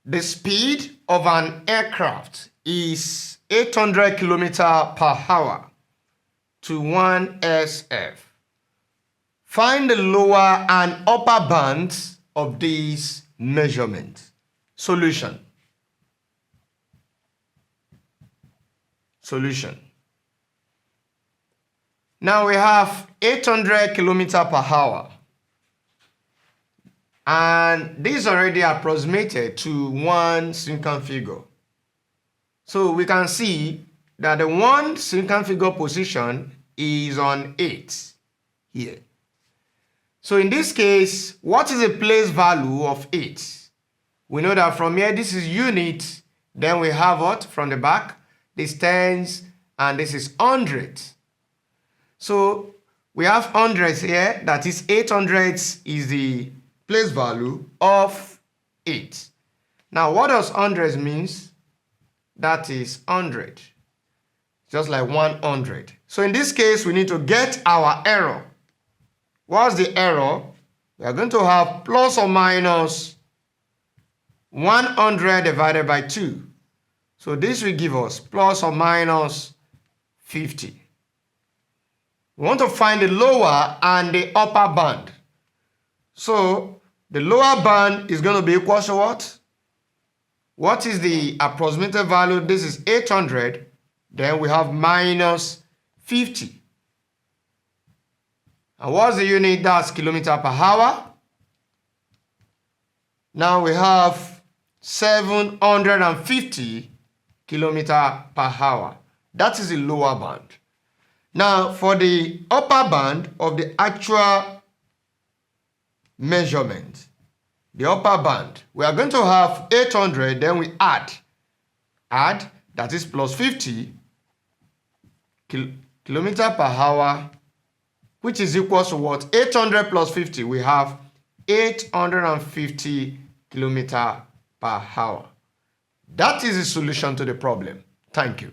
The speed of an aircraft is 800 km per hour to 1 SF. Find the lower and upper bands of these measurements. Solution. Now we have 800 km per hour. And this is already approximated to one significant figure. So we can see that the one significant figure position is on 8 here. So in this case, what is the place value of 8? We know that from here, this is unit. Then we have what from the back? This tens, and this is hundreds. So we have hundreds here. That is 800 is the place value of 8. Now, what does hundreds means? That is 100. Just like 100. So in this case, we need to get our error. What's the error? We are going to have plus or minus 100 divided by 2. So this will give us plus or minus 50. We want to find the lower and the upper band. So the lower band is going to be equal to what? What is the approximated value? This is 800. Then we have minus 50. And what's the unit? That's kilometer per hour. Now we have 750 kilometer per hour. That is the lower band. Now for the upper band of the actual measurement, the upper band, we are going to have 800, then we add, that is plus 50 kilometer per hour, which is equal to what? 800 plus 50, we have 850 kilometer per hour. That is the solution to the problem. Thank you.